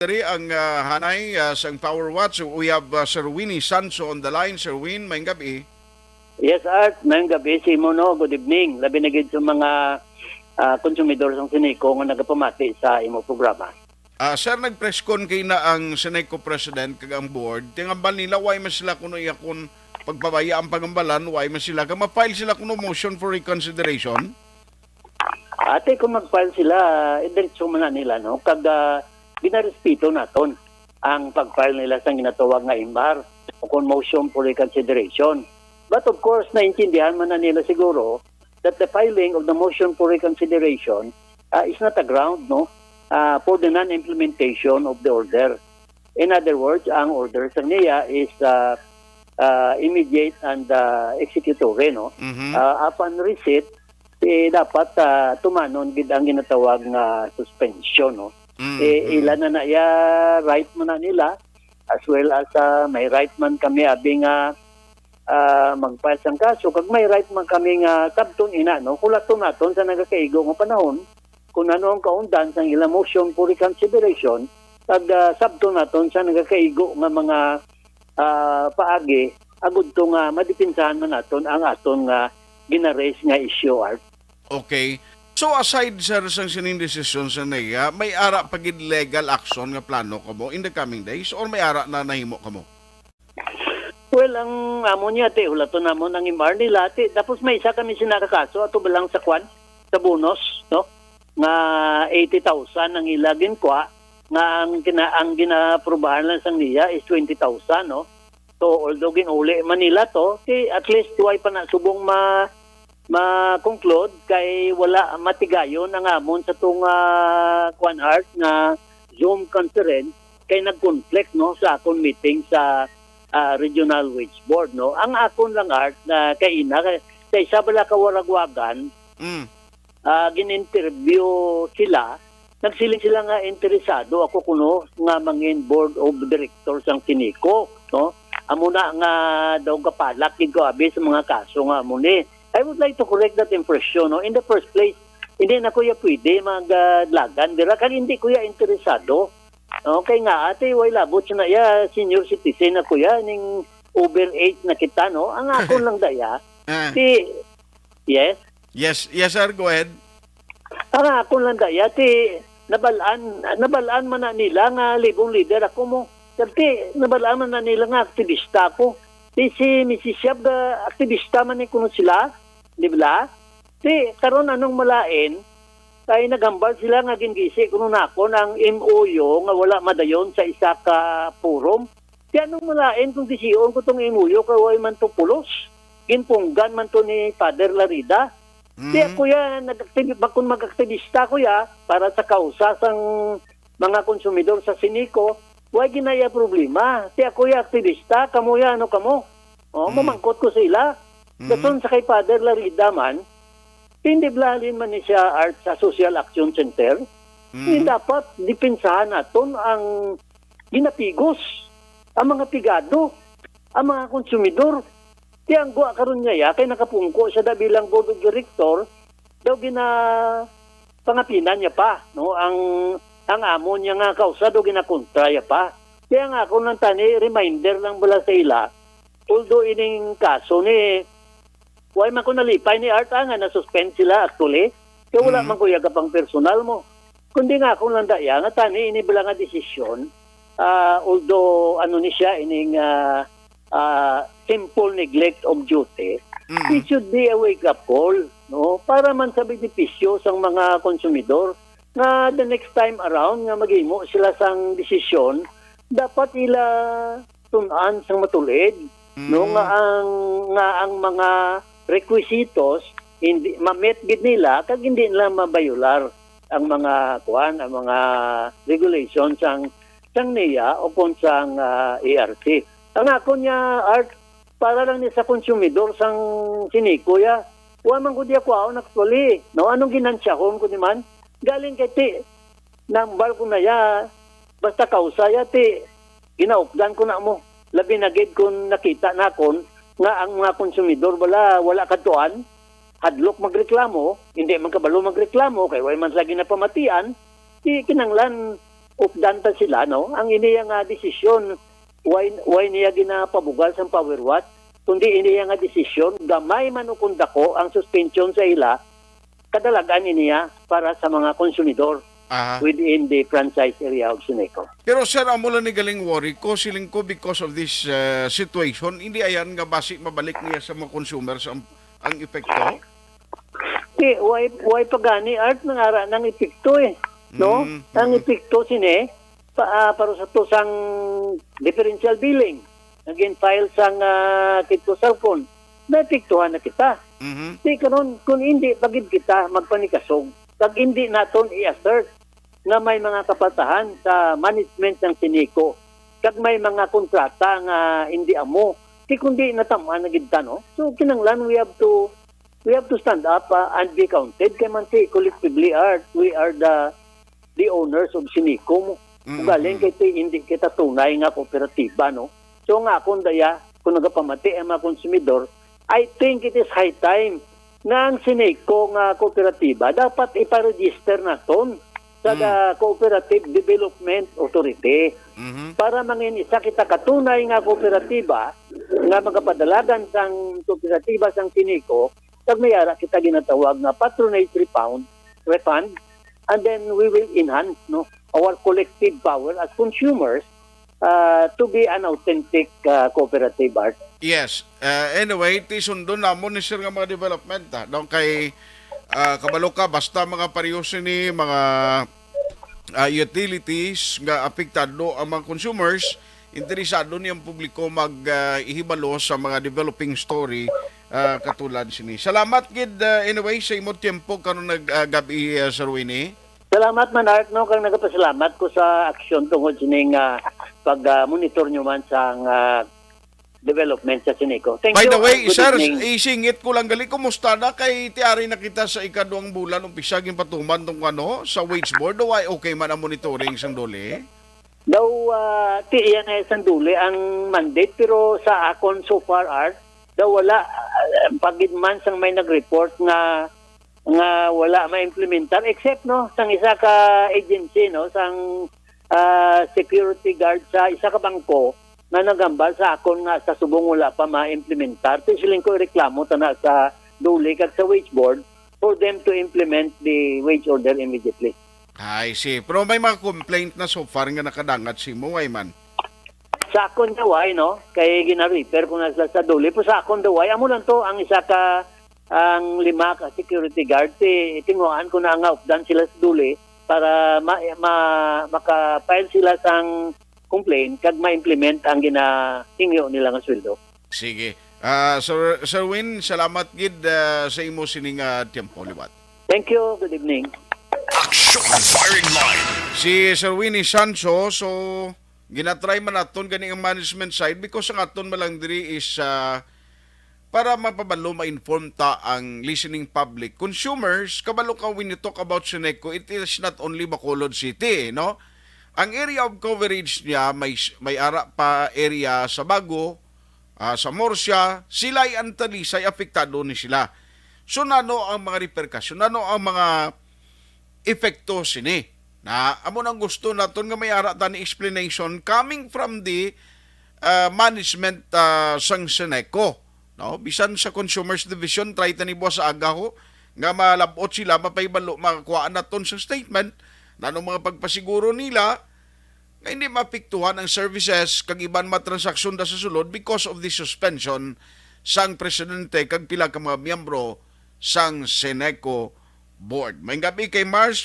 Diri ang hanay sang Power Watch. We have Sir Winnie Sanso on the line. Sir Win, may gabi. Yes, Art. Mayong gabi, Simono. Good evening. Labi na gid sa mga konsumidor sang Sineco nga nagapamati sa imo programa. Sir, nag-press con kay na ang Sineco President kag ang board. Tingambal nila, why man sila kuno iyakon pagpabaya ang pagambalan, why man sila. Kung ma-file sila kuno motion for reconsideration? Ate, kung mag-file sila, diretso man na nila, no? Kag ginarespito naton ang pag-file nila sa ginatawag nga imbar o kung motion for reconsideration. But of course, naintindihan man na nila siguro that the filing of the motion for reconsideration is not a ground, no? For the non-implementation of the order. In other words, ang order sa niya is immediate and executory, no? Upon receipt, dapat tumanon gid ang ginatawag nga suspension, no? Ilan na ya right man na nila as well as may right man kami abi nga mag-file sang kaso kag may right man kami nga sabton ina, no? Kulaton naton sa nagakaigo nga panahon kung ano ang kaundan sang ila motion for reconsideration kag sabton naton sa nagakaigo nga mga paagi agud to nga madipinsahan man naton ang aton nga gina-raise nga issue, Art. Okay. So aside sir sang sinindesisyon sa NEA, may ara pagid legal action nga plano kamo in the coming days or may ara na nahimo kamo? Well, ang amo niya, ulaton namon ang imar nila, tapos may isa kami sinakakaso, ato balang sa kwan, sa bonus, no? Nga 80,000 ang ilagin kwa, nga ang ginaprobahan lang sang niya is 20,000, no? So, although ginuli Manila to, at least tuway pa na subong ma-conclude kay wala matigayon ang amon sa itong kwan art na Zoom conference kay nag-conflict, no, sa akong meeting sa Regional Wage Board, no. Ang akon lang, Art, na kay isa bala kawaragwagan, gin-interview sila, nagsiling sila nga interesado ako kuno nga mangin board of directors ang Sineco, no. Amo na nga daw kapalak gid ko abi sa mga kaso nga amo ni. I would like to correct that impression, no. In the first place, hindi na kuya pwede maglagan dira kag hindi kuya interesado. Okay nga, ate, way labot na ya, senior citizen na kuya, ning over 8 na kita, no? Ang akon lang daya, yes? Yes, sir, go ahead. Ang akon lang daya, nabalaan man na nila nga libong leader ako mo. Kasi nabalaan man na nila nga aktivista ko. Si Mrs. Shab, aktivista man ni kuno sila, di ba? Karon anong malain, kaya nagambal sila nga gingisi kuno nako ng MOU nga wala madayon sa isa ka forum. Kaya anong malain kung disiyon ko tong MOU kay man to pulos. Ginpunggan man to ni Father Larida. Kaya kuya, kung mag-aktivista kuya para sa kausa sang mga konsumidor sa Sineco, way ginaya problema. Kaya kuya, aktivista, kamo ya, ano kamo? Mamangkot ko sila. Dason sa kay Father Larida man, hindi blalin man ni siya Art sa Social Action Center. Hindi dapat dipinsahan naton ang ginapigos, ang mga pigado, ang mga konsumidor. Kaya ang guwa karon niya kay nakapungko siya da bilang board of director, daw pangapinan niya pa, no? Ang amo niya nga kausa daw ginakontra niya pa. Kaya nga ako nang tani reminder lang bala sa ila, although ining kaso ni why man ko nalipay ni Art nga na-suspend sila actually. Kaya wala man ko yaga pang personal mo. Kundi nga akong landaya nga tani inibala nga desisyon, although ano ni siya ining simple neglect of duty, it should be a wake-up call, no? Para man sa benepisyo sang mga konsumidor nga the next time around nga maghimo sila sang desisyon, dapat ila tunan sang matulid, no? Nga ang mga requisitos hindi ma-meet gid nila kag hindi nila mabayular ang mga ang mga regulations sang NEA o sang ARC. Ang ako niya, Art, para lang ni sa konsumidor sang Sineco ya. Wa man ko diya kuaon actually. No, anong ginansya ko kundi man galing kay nambal ko na ya basta kausa ya ginaupdan ko na mo. Labi na gid kun nakita na kon nga ang mga konsumidor wala kadtuan, hadlok magreklamo, hindi man kabalo magreklamo kay way man lagi na pamatian, kinanglan updan ta sila, no? Ang iniya nga desisyon, why niya ginapabugal sa power what? Kundi iniya nga desisyon, gamay man o kundako ang suspension sa ila, kadalagan iniya para sa mga konsumidor Aha. within the franchise area of Seneco. Pero sir, amo lang ni galing worry ko, siling ko because of this situation, hindi ayan nga basi mabalik niya sa mga consumers ang epekto? Why pagani art nangara ng epekto no? Ang epekto sine para sa to sang differential billing. Again, file sang kito cellphone. Naepektuhan na kita. Mhm. Di karon kung hindi pagid kita magpanikasog, pag hindi naton i-assert na may mga kapatahan sa management ng Seneco, kag may mga kontrata nga hindi amo, di kundi natamaan na gid ta, no? So kinanglan we have to stand up and be counted kay man si collectively we are the owners of Seneco. Galing kay hindi kita tunay nga kooperatiba, no? So nga kung nagapamati ang mga konsumidor, I think it is high time na ang Seneco nga kooperatiba dapat iparegister naton sa Cooperative Development Authority para mangin isa kita katunay nga kooperatiba nga magapadalagan sang kooperatiba sang Seneco kag mayara kita ginatawag na patronage refund, and then we will enhance, no, our collective power as consumers to be an authentic cooperative art. Yes. Anyway, tisundo namon ni sir nga mga development daw kay kabalo ka basta mga pariyos ni mga utilities nga apektado ang mga consumers, interesado niyang publiko mag-ihibalo sa mga developing story katulad sini. Salamat gid anyway sa imo tiempo karon naggabi Sir Winnie. Salamat man Art, no, kang nagapasalamat ko sa aksyon tungod sining pag-monitor nyo man sa development sa Seneco. Thank By you. the way, Good sir, evening. isingit ko lang gali, kumusta na kay tiari na kita sa ikaduang bulan umpisa gin patuman tong sa wage board o ay okay man ang monitoring sang dole? Daw, tiyan ay sanduli ang mandate, pero sa akon so far Art, daw wala, pagid man sang may nag-report nga wala ma-implementar except, no, sang isa ka agency, no, sang security guard sa isa ka bangko na nagambal sa akon nga sa subong wala pa ma-implementar. Siling ko reklamo tana sa dole kag sa wage board for them to implement the wage order immediately. Ay, si. Pero may mga complaint na so far nga nakadangat si mo, ay man. Sa akon daway, no, kay gina-repair ko na sa dole, po sa akon daway, amo lang to ang isa ka ang 5 ka security guard, tinguan ko na nga updan sila sa duli para maka-file sila sang complaint kag ma-implement ang ginahingyo nila nga sweldo. Sige. Sir Win, salamat gid sa imo sining tiempo liwat. Thank you. Good evening. Action firing line. Si Sir Winnie Sancho, so ginatry man naton gani ang management side because ang aton malang diri is para mapabalo ma-inform ta ang listening public. Consumers, kabalo ka when you talk about Seneco, it is not only Bacolod City, no? Ang area of coverage niya, may ara pa area sa Bago, sa Morsia, sila ay antalisay, apektado ni sila. So, nano ang mga repercussion, nano ang mga epekto sini? Na, amo nang gusto naton nga may ara ta ni explanation coming from the management sang Seneco. No, bisan sa Consumers Division try tani buwas sa agaho nga malabot sila mapaybalo makakuha naton sa statement nanong mga pagpasiguro nila nga hindi mapiktuhan ang services kag iban matransaksyon da sa sulod because of the suspension sang presidente kag pila ka mga miyembro sang Seneco board. May gabi kay Mars,